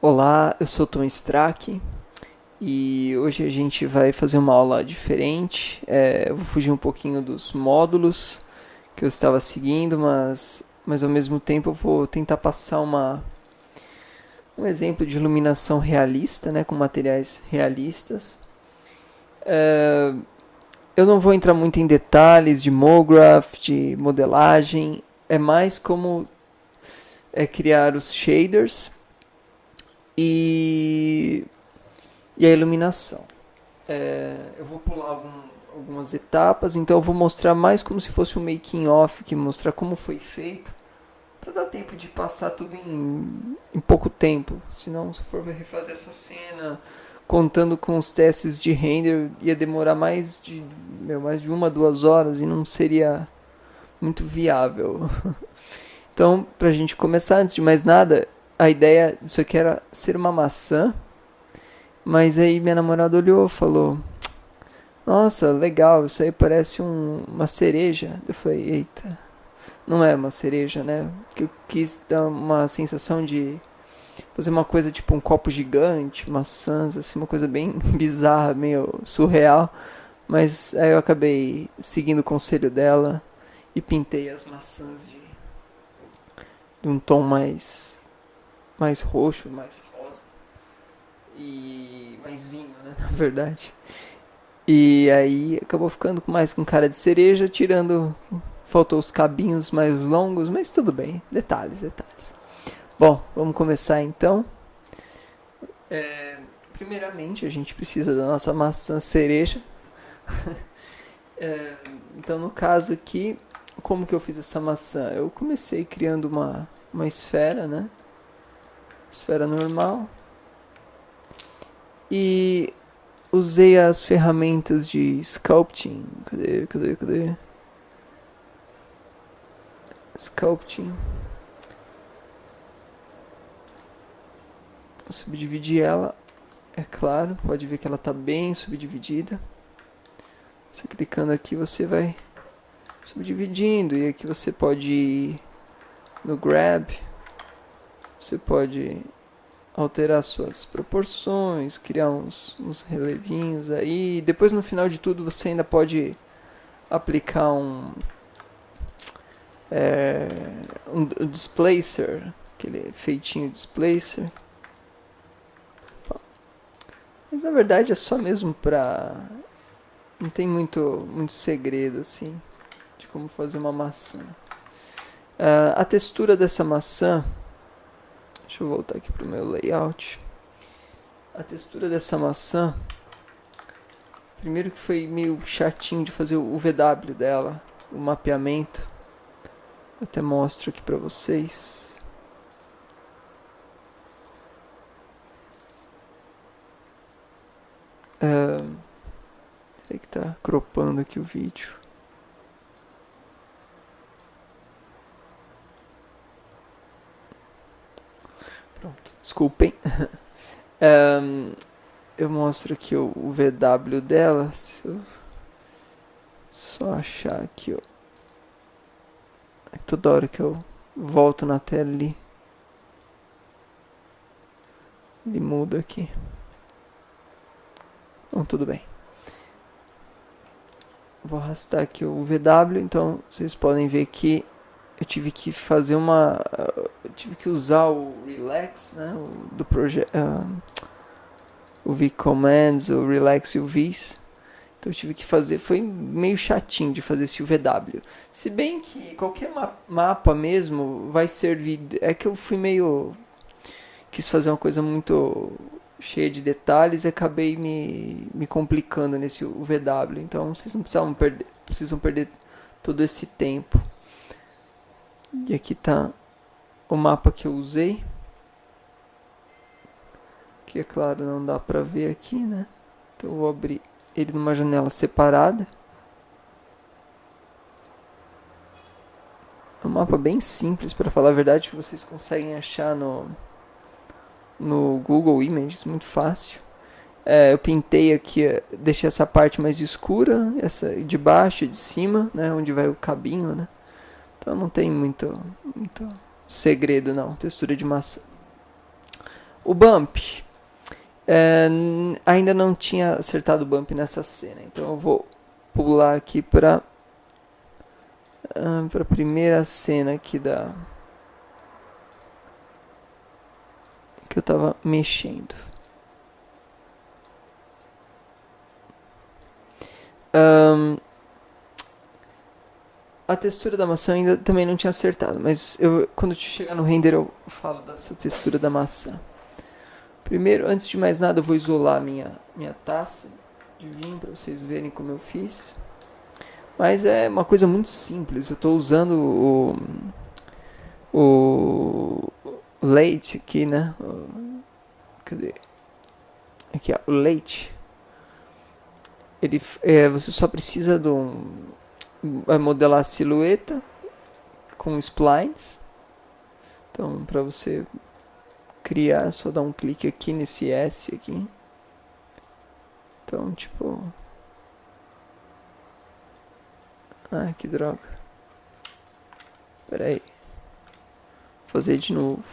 Olá, eu sou Tom Strack e hoje a gente vai fazer uma aula diferente. Eu vou fugir um pouquinho dos módulos que eu estava seguindo, mas ao mesmo tempo eu vou tentar passar um exemplo de iluminação realista, né, com materiais realistas. É, eu não vou entrar muito em detalhes de MoGraph, de modelagem, é mais como criar os shaders e e a iluminação. Eu vou pular algumas etapas, então eu vou mostrar mais como se fosse um making off, que mostrar como foi feito, para dar tempo de passar tudo em pouco tempo. Senão, se for refazer essa cena, contando com os testes de render, ia demorar mais de 1, 2 horas e não seria muito viável. Então, para a gente começar, antes de mais nada, a ideia disso aqui era ser uma maçã. Mas aí minha namorada olhou e falou: Nossa, legal, isso aí parece uma cereja. Eu falei: Eita, não é uma cereja, né? Que eu quis dar uma sensação de fazer uma coisa tipo um copo gigante, maçãs, assim, uma coisa bem bizarra, meio surreal. Mas aí eu acabei seguindo o conselho dela e pintei as maçãs de um tom mais roxo, mais rosa e mais vinho, né? Na verdade. E aí acabou ficando mais com cara de cereja, tirando. Faltou os cabinhos mais longos, mas tudo bem. Detalhes, detalhes. Bom, vamos começar então. Primeiramente, a gente precisa da nossa maçã cereja. Então, no caso aqui, como que eu fiz essa maçã? Eu comecei criando uma esfera, né? Esfera normal. E usei as ferramentas de sculpting. Cadê? Sculpting. Eu subdividi ela, é claro. Pode ver que ela está bem subdividida. Você clicando aqui, você vai subdividindo. E aqui você pode ir no Grab. Você pode alterar suas proporções, criar uns relevinhos aí. Depois, no final de tudo, você ainda pode aplicar um displacer, aquele feitinho displacer. Mas na verdade é só mesmo pra... Não tem muito segredo assim de como fazer uma maçã. A textura dessa maçã... Deixa eu voltar aqui pro meu layout. A textura dessa maçã... Primeiro que foi meio chatinho de fazer o VW dela, o mapeamento. Eu até mostro aqui pra vocês. Peraí que tá cropando aqui o vídeo. Pronto, desculpem. Eu mostro aqui o VW dela. Se eu só achar aqui, ó. Toda hora que eu volto na tela ele muda aqui. Então tudo bem. Vou arrastar aqui o VW, então vocês podem ver que eu tive que fazer eu tive que usar o Relax, né, do projeto, o V-Commands, o Relax e o V's. Então eu tive que fazer, foi meio chatinho de fazer esse UVW. Se bem que qualquer mapa mesmo vai servir, é que eu fui quis fazer uma coisa muito cheia de detalhes e acabei me complicando nesse UVW. Então vocês não precisam perder todo esse tempo. E aqui está o mapa que eu usei. Que é claro, não dá pra ver aqui, né? Então eu vou abrir ele numa janela separada. É um mapa bem simples, para falar a verdade, que vocês conseguem achar no Google Images, muito fácil. Eu pintei aqui, deixei essa parte mais escura, essa de baixo e de cima, né, onde vai o cabinho, né? Então não tem muito segredo não, textura de maçã. O bump, ainda não tinha acertado o bump nessa cena, então eu vou pular aqui para a primeira cena aqui que eu tava mexendo. A textura da maçã ainda também não tinha acertado, mas quando chegar no render eu falo dessa textura da maçã. Primeiro, antes de mais nada, eu vou isolar minha taça de vinho para vocês verem como eu fiz. Mas é uma coisa muito simples. Eu estou usando o leite aqui, né? Cadê? Aqui, ó, o leite. Você só precisa de modelar a silhueta com splines. Então, para você criar, é só dar um clique aqui nesse S aqui. Então, tipo... Ah, que droga. Pera aí. Vou fazer de novo.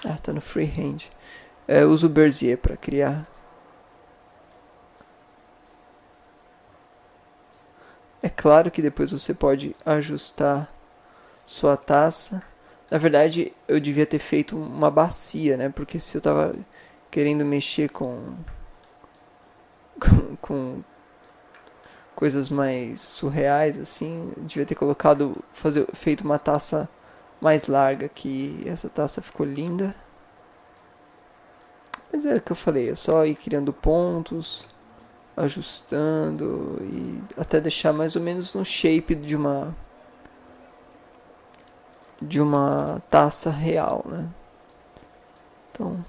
Ah, tá no freehand. Eu uso o Bezier para criar. É claro que depois você pode ajustar sua taça. Na verdade, eu devia ter feito uma bacia, né? Porque se eu tava querendo mexer com coisas mais surreais, assim, eu devia ter feito uma taça mais larga aqui. Essa taça ficou linda. Mas é o que eu falei, é só ir criando pontos, ajustando e até deixar mais ou menos no shape de uma taça real, né? Então,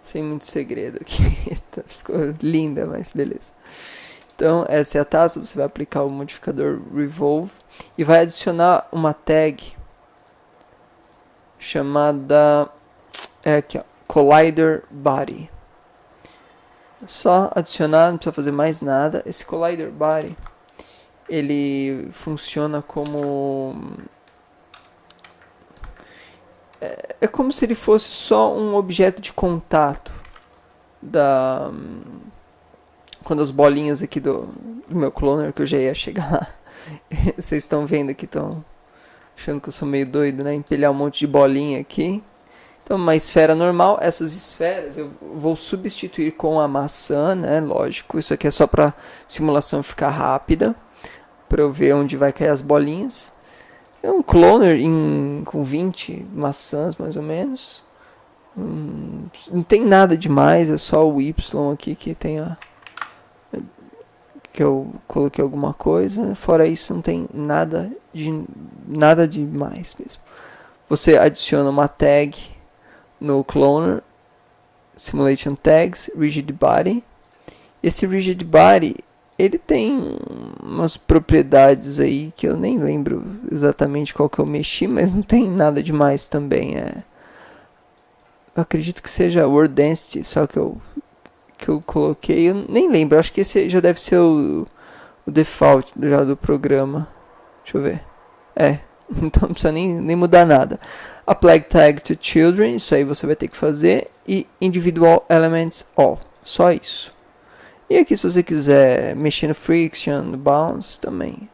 sem muito segredo aqui. Ficou linda, mas beleza. Então, essa é a taça, você vai aplicar o modificador Revolve e vai adicionar uma tag chamada aqui, ó, Collider Body. Só adicionar, não precisa fazer mais nada. Esse Collider Body, ele funciona como... É como se ele fosse só um objeto de contato quando as bolinhas aqui do meu cloner, que eu já ia chegar lá, vocês estão vendo aqui, estão achando que eu sou meio doido, né? Empilhar um monte de bolinha aqui. Então, uma esfera normal, essas esferas eu vou substituir com a maçã, né? Lógico, isso aqui é só para simulação ficar rápida, para eu ver onde vai cair as bolinhas. É um cloner com 20 maçãs, mais ou menos. Não tem nada demais, é só o Y aqui que tem que eu coloquei alguma coisa. Fora isso, não tem nada demais mesmo. Você adiciona uma tag no cloner, simulation tags, rigid body. Esse rigid body, ele tem umas propriedades aí que eu nem lembro exatamente qual que eu mexi, mas não tem nada demais também. Eu acredito que seja Word Density, só que eu coloquei, eu nem lembro, acho que esse já deve ser o default já do programa. Deixa eu ver. Então não precisa nem mudar nada. Apply tag to children, isso aí você vai ter que fazer. E individual elements all, só isso. E aqui se você quiser mexer no friction, no bounce também,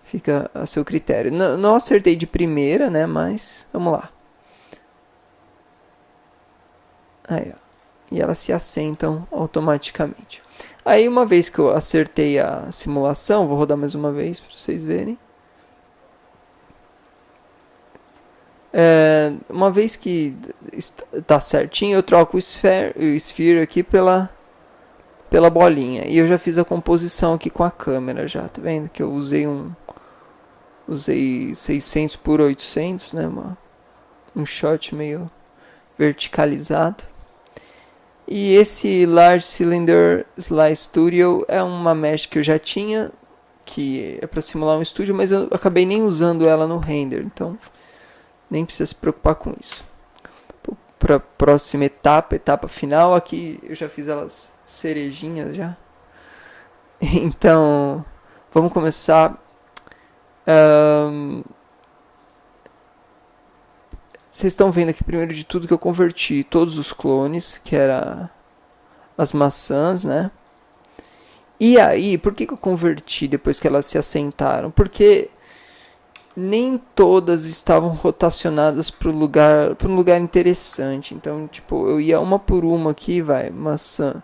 fica a seu critério. Não acertei de primeira, né, mas vamos lá. Aí, ó. E elas se assentam automaticamente. Aí uma vez que eu acertei a simulação, vou rodar mais uma vez para vocês verem. Uma vez que está certinho, eu troco o sphere aqui pela bolinha. E eu já fiz a composição aqui com a câmera já, tá vendo? Que eu usei 600 por 800, né? Um shot meio verticalizado. E esse Large Cylinder Slice Studio é uma mesh que eu já tinha, que é para simular um estúdio, mas eu acabei nem usando ela no render, então nem precisa se preocupar com isso. Para a próxima etapa final, aqui eu já fiz elas cerejinhas já. Então, vamos começar Ahn, Vocês estão vendo aqui, primeiro de tudo, que eu converti todos os clones, que era as maçãs, né? E aí, por que eu converti depois que elas se assentaram? Porque nem todas estavam rotacionadas para um lugar interessante. Então, tipo, eu ia uma por uma aqui, vai, maçã.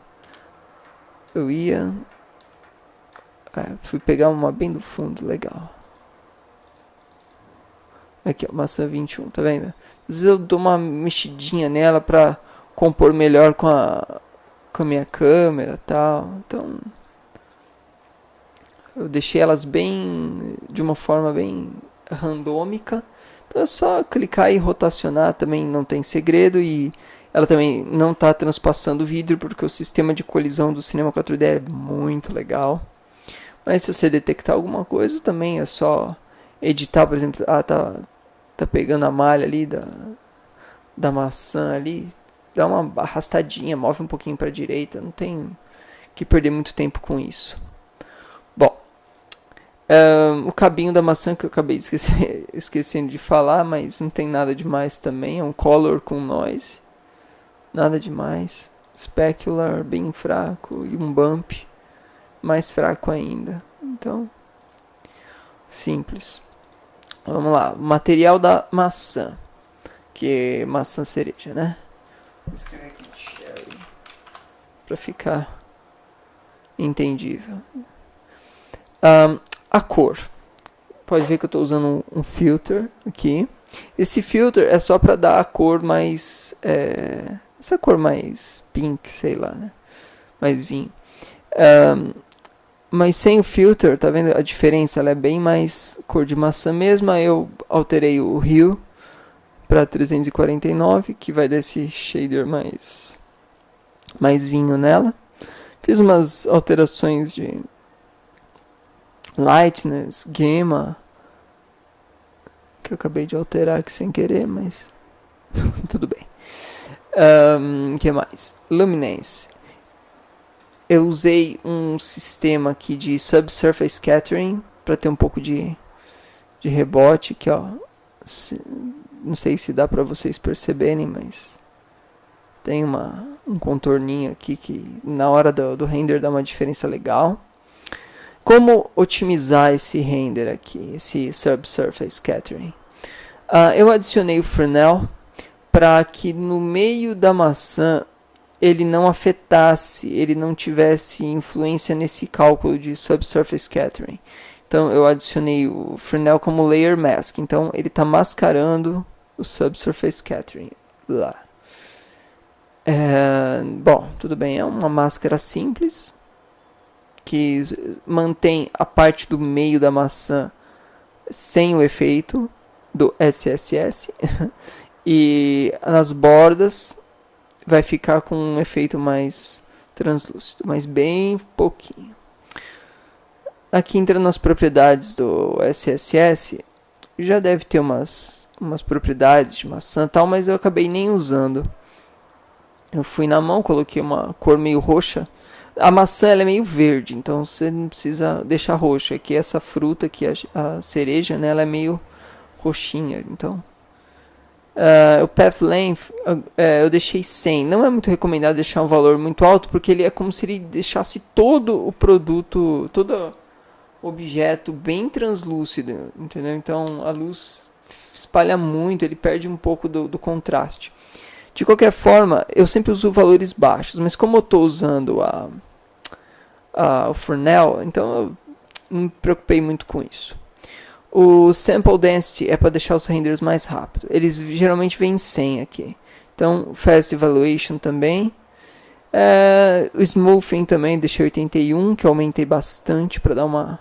Eu ia, fui pegar uma bem do fundo, legal. Aqui, ó, maçã 21, tá vendo? Às vezes eu dou uma mexidinha nela pra compor melhor com a minha câmera e tal. Então, eu deixei elas bem, de uma forma bem randômica. Então é só clicar e rotacionar, também não tem segredo. E ela também não está transpassando o vidro, porque o sistema de colisão do Cinema 4D é muito legal. Mas se você detectar alguma coisa, também é só editar, por exemplo, tá pegando a malha ali da maçã ali, dá uma arrastadinha, move um pouquinho para a direita, não tem que perder muito tempo com isso. Bom, o cabinho da maçã que eu acabei de esquecendo de falar, mas não tem nada demais também, é um color com noise, nada demais. Specular bem fraco e um bump mais fraco ainda, então simples. Vamos lá, material da maçã, que é maçã cereja, né? Vou escrever aqui cherry para ficar entendível. A cor, pode ver que eu estou usando um filter aqui. Esse filter é só para dar a cor mais, essa cor mais pink, sei lá, né? Mais vinho. Mas sem o filter, tá vendo a diferença? Ela é bem mais cor de maçã mesmo. Aí eu alterei o hue para 349, que vai dar esse shader mais vinho nela. Fiz umas alterações de lightness, gamma, que eu acabei de alterar aqui sem querer, mas tudo bem. Que mais? Luminance. Eu usei um sistema aqui de subsurface scattering para ter um pouco de rebote, que ó, não sei se dá para vocês perceberem, mas tem um contorninho aqui que na hora do render dá uma diferença legal. Como otimizar esse render aqui, esse subsurface scattering? Eu adicionei o Fresnel para que no meio da maçã ele não afetasse, ele não tivesse influência nesse cálculo de subsurface scattering. Então eu adicionei o Fresnel como layer mask, então ele está mascarando o subsurface scattering lá. Bom, tudo bem, é uma máscara simples que mantém a parte do meio da maçã sem o efeito do SSS e nas bordas vai ficar com um efeito mais translúcido, mas bem pouquinho. Aqui entrando nas propriedades do SSS, já deve ter umas propriedades de maçã e tal, mas eu acabei nem usando. Eu fui na mão, coloquei uma cor meio roxa. A maçã ela é meio verde, então você não precisa deixar roxa. Aqui essa fruta aqui, a cereja, né, ela é meio roxinha, então o path length eu deixei 100. Não é muito recomendado deixar um valor muito alto, porque ele é como se ele deixasse todo o produto, todo o objeto bem translúcido, entendeu? Então a luz espalha muito, ele perde um pouco do contraste. De qualquer forma, eu sempre uso valores baixos, mas como eu estou usando o Fresnel, então eu não me preocupei muito com isso. O Sample Density é para deixar os renders mais rápido. Eles geralmente vêm em 100 aqui. Então, Fast Evaluation também. O Smoothing também deixei 81, que eu aumentei bastante para dar uma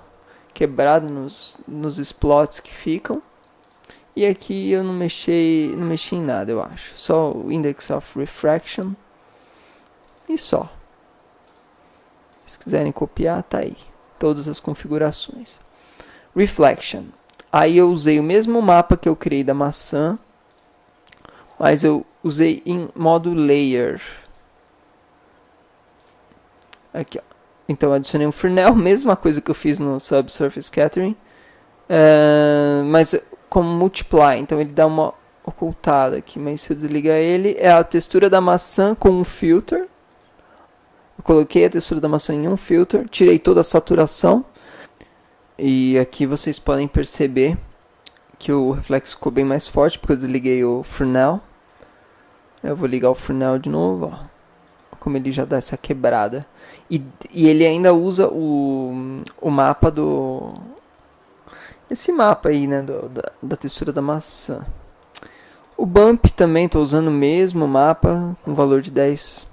quebrada nos splots que ficam. E aqui eu não mexi em nada, eu acho. Só o Index of Refraction. E só. Se quiserem copiar, tá aí. Todas as configurações. Reflection. Aí eu usei o mesmo mapa que eu criei da maçã, mas eu usei em modo layer. Aqui, ó. Então eu adicionei um Fresnel, mesma coisa que eu fiz no Subsurface Scattering. Mas como multiply, então ele dá uma ocultada aqui, mas se eu desligar ele, é a textura da maçã com um filter. Eu coloquei a textura da maçã em um filter, tirei toda a saturação, e aqui vocês podem perceber que o reflexo ficou bem mais forte, porque eu desliguei o Fresnel. Eu vou ligar o Fresnel de novo, ó, como ele já dá essa quebrada. E ele ainda usa o mapa do... esse mapa aí, né, da textura da maçã. O Bump também estou usando o mesmo mapa, com valor de 10%.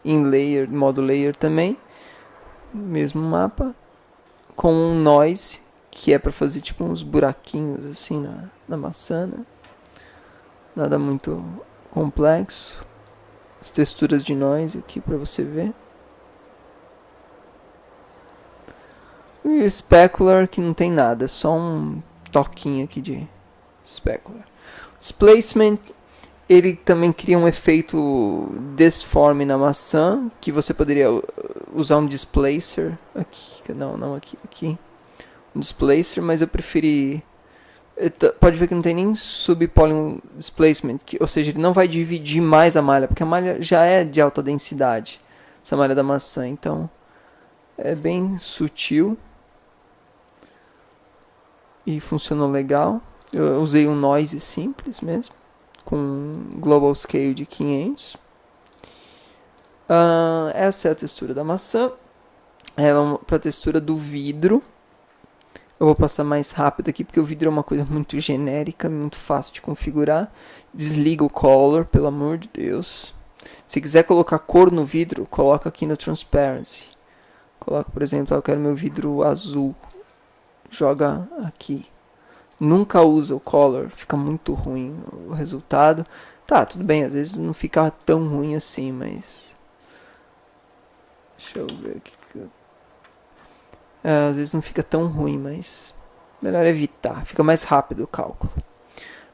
Em layer, modo layer também. Mesmo mapa. Com um noise, que é para fazer tipo uns buraquinhos assim na maçã, né? Nada muito complexo. As texturas de noise aqui para você ver. E o specular, que não tem nada, é só um toquinho aqui de specular. Displacement, ele também cria um efeito disforme na maçã, que você poderia usar um displacer aqui, não aqui, um displacer, mas eu preferi, pode ver que não tem nem subpolygon displacement, ou seja, ele não vai dividir mais a malha, porque a malha já é de alta densidade, essa malha da maçã, então é bem sutil e funcionou legal. Eu usei um noise simples mesmo, com global scale de 500. Essa é a textura da maçã. Para a textura do vidro, eu vou passar mais rápido aqui, porque o vidro é uma coisa muito genérica, muito fácil de configurar. Desliga o color, pelo amor de Deus. Se quiser colocar cor no vidro, coloca aqui no Transparency. Coloca, por exemplo, eu quero meu vidro azul. Joga aqui. Nunca usa o color, fica muito ruim o resultado. Tá, tudo bem, às vezes não fica tão ruim assim, mas... deixa eu ver aqui. Às vezes não fica tão ruim, mas... melhor evitar, fica mais rápido o cálculo.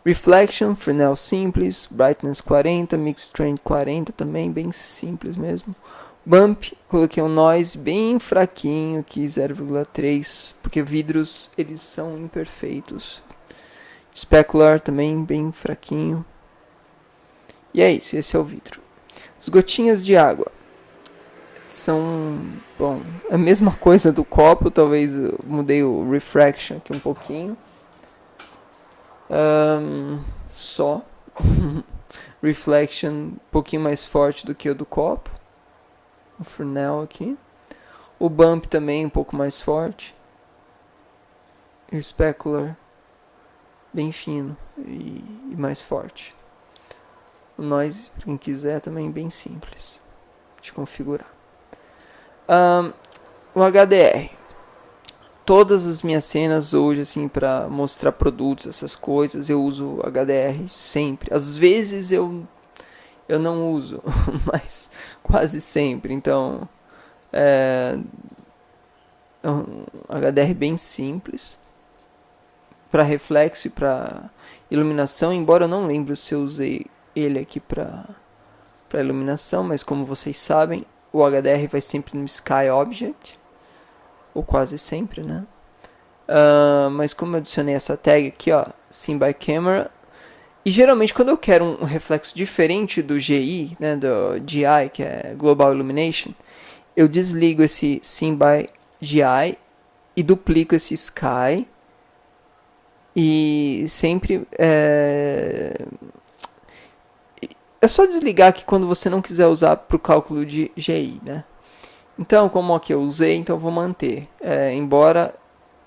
Reflection, Fresnel simples, Brightness 40, Mix Trend 40 também, bem simples mesmo. Bump, coloquei um noise bem fraquinho aqui, 0,3, porque vidros, eles são imperfeitos. Specular também, bem fraquinho. E é isso, esse é o vidro. As gotinhas de água são, bom, a mesma coisa do copo, talvez eu mudei o refraction aqui um pouquinho. Só. Reflection um pouquinho mais forte do que o do copo. O Fresnel aqui. O Bump também um pouco mais forte. E o Specular bem fino e mais forte. O Noise, para quem quiser, também bem simples de configurar. O HDR. Todas as minhas cenas hoje, assim, para mostrar produtos, essas coisas, eu uso HDR sempre. Às vezes eu não uso, mas quase sempre. Então, um HDR bem simples para reflexo e para iluminação, embora eu não lembre se eu usei ele aqui para iluminação, mas como vocês sabem, o HDR vai sempre no Sky Object, ou quase sempre, né? Mas como eu adicionei essa tag aqui, ó, Seen by Camera, e geralmente quando eu quero um reflexo diferente do GI, né, do GI, que é Global Illumination, eu desligo esse Seen by GI e duplico esse Sky, e sempre é só desligar aqui quando você não quiser usar para o cálculo de GI, né? Então, como aqui eu usei, então eu vou manter. Embora,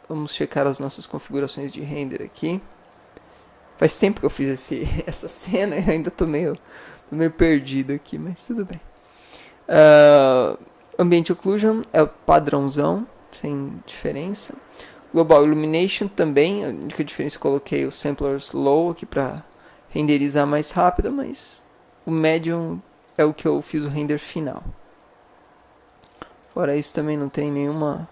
vamos checar as nossas configurações de render aqui. Faz tempo que eu fiz essa cena e ainda tô meio perdido aqui, mas tudo bem. Ambient Occlusion é o padrãozão, sem diferença. Global Illumination também, a única diferença eu coloquei o Samplers Low aqui para renderizar mais rápido, mas o Medium é o que eu fiz o render final. Fora isso também não tem nenhuma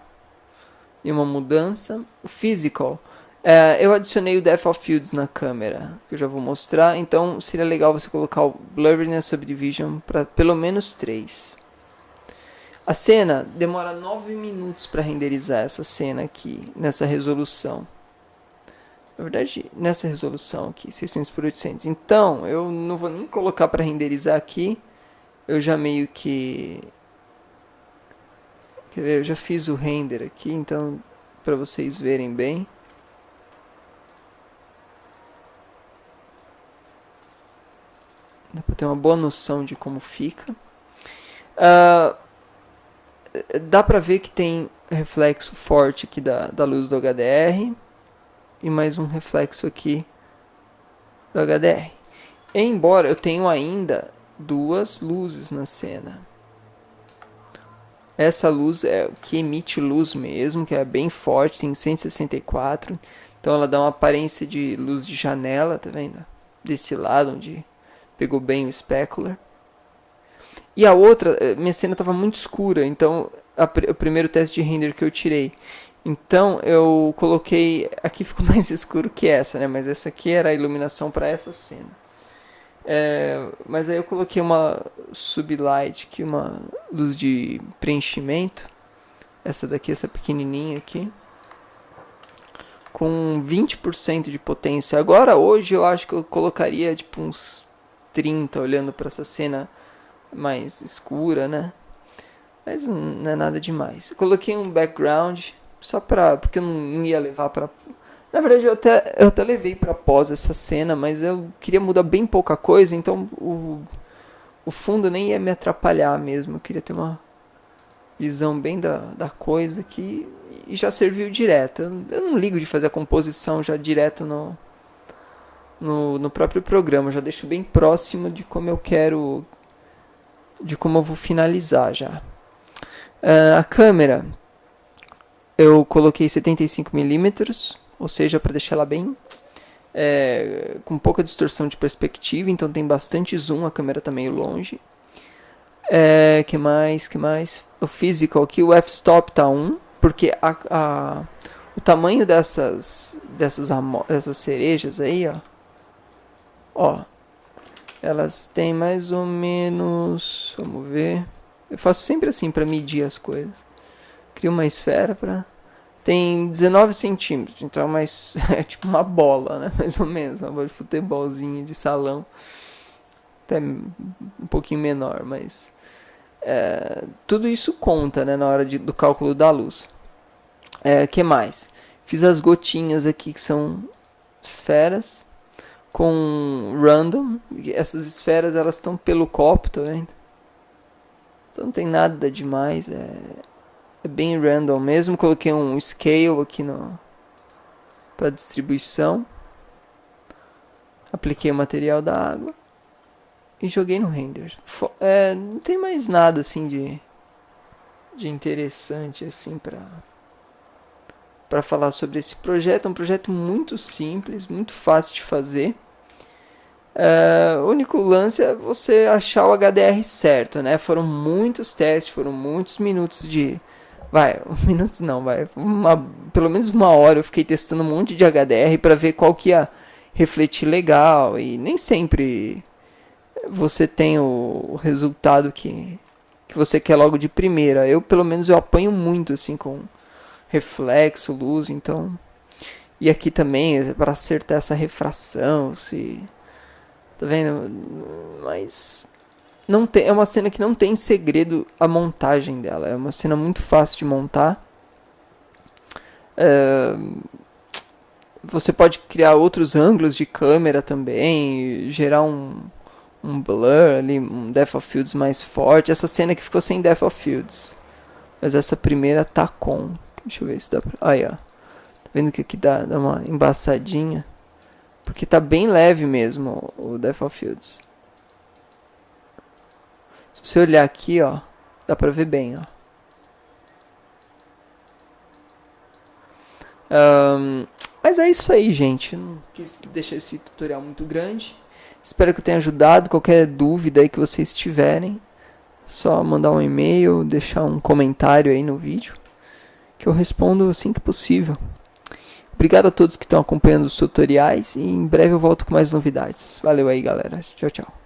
mudança. O Physical, eu adicionei o Depth of Fields na câmera, que eu já vou mostrar, então seria legal você colocar o Blurriness Subdivision para pelo menos 3. A cena demora 9 minutos para renderizar essa cena aqui, nessa resolução. Na verdade, nessa resolução aqui, 600 por 800. Então, eu não vou nem colocar para renderizar aqui. Eu já meio que... Quer ver? Eu já fiz o render aqui, então, para vocês verem bem. Dá para ter uma boa noção de como fica. Dá para ver que tem reflexo forte aqui da luz do HDR. E mais um reflexo aqui do HDR. Embora eu tenha ainda duas luzes na cena. Essa luz é o que emite luz mesmo, que é bem forte, tem 164. Então ela dá uma aparência de luz de janela, tá vendo? Desse lado onde pegou bem o specular. E a outra, minha cena estava muito escura, então o primeiro teste de render que eu tirei. Então eu coloquei, aqui ficou mais escuro que essa, né? Mas essa aqui era a iluminação para essa cena. Mas aí eu coloquei uma sublight aqui, uma luz de preenchimento. Essa daqui, essa pequenininha aqui. Com 20% de potência. Agora, hoje, eu acho que eu colocaria tipo uns 30, olhando para essa cena mais escura, né? Mas não é nada demais. Eu coloquei um background... Só porque eu não ia levar pra... Na verdade, eu até levei pra pós essa cena, mas eu queria mudar bem pouca coisa, então o fundo nem ia me atrapalhar mesmo. Eu queria ter uma visão bem da coisa aqui e já serviu direto. Eu não ligo de fazer a composição já direto no próprio programa. Eu já deixo bem próximo de como eu quero... De como eu vou finalizar já. A câmera... Eu coloquei 75mm, ou seja, para deixar ela bem com pouca distorção de perspectiva, então tem bastante zoom, a câmera está meio longe. Que mais? O physical aqui, o f-stop tá 1, porque o tamanho dessas cerejas aí, ó, elas têm mais ou menos, vamos ver, eu faço sempre assim para medir as coisas. Crio uma esfera tem 19 centímetros, então é tipo uma bola, né? Mais ou menos, uma bola de futebolzinho de salão. Até um pouquinho menor, mas... tudo isso conta, né? Na hora do cálculo da luz. Que mais? Fiz as gotinhas aqui, que são esferas com random. Essas esferas, elas estão pelo copo, tá vendo? Então não tem nada demais, é bem random mesmo. Coloquei um scale aqui para distribuição. Apliquei o material da água e joguei no render. Não tem mais nada assim de interessante assim para falar sobre esse projeto. É um projeto muito simples, muito fácil de fazer. O único lance é você achar o HDR certo, né? Foram muitos testes, foram muitos minutos minutos não, pelo menos uma hora eu fiquei testando um monte de HDR para ver qual que ia refletir legal, e nem sempre você tem o resultado que você quer logo de primeira. Pelo menos eu apanho muito assim com reflexo, luz, então... E aqui também, para acertar essa refração, tá vendo? Mas... é uma cena que não tem segredo a montagem dela. É uma cena muito fácil de montar. Você pode criar outros ângulos de câmera também. Gerar um blur ali, um depth of fields mais forte. Essa cena aqui ficou sem depth of fields. Mas essa primeira tá com. Deixa eu ver se dá pra... Aí, ó. Tá vendo que aqui dá uma embaçadinha? Porque tá bem leve mesmo o depth of fields. Se você olhar aqui, ó, dá pra ver bem, ó. Mas é isso aí, gente. Não quis deixar esse tutorial muito grande. Espero que eu tenha ajudado. Qualquer dúvida aí que vocês tiverem, é só mandar um e-mail, deixar um comentário aí no vídeo, que eu respondo assim que possível. Obrigado a todos que estão acompanhando os tutoriais e em breve eu volto com mais novidades. Valeu aí, galera. Tchau, tchau.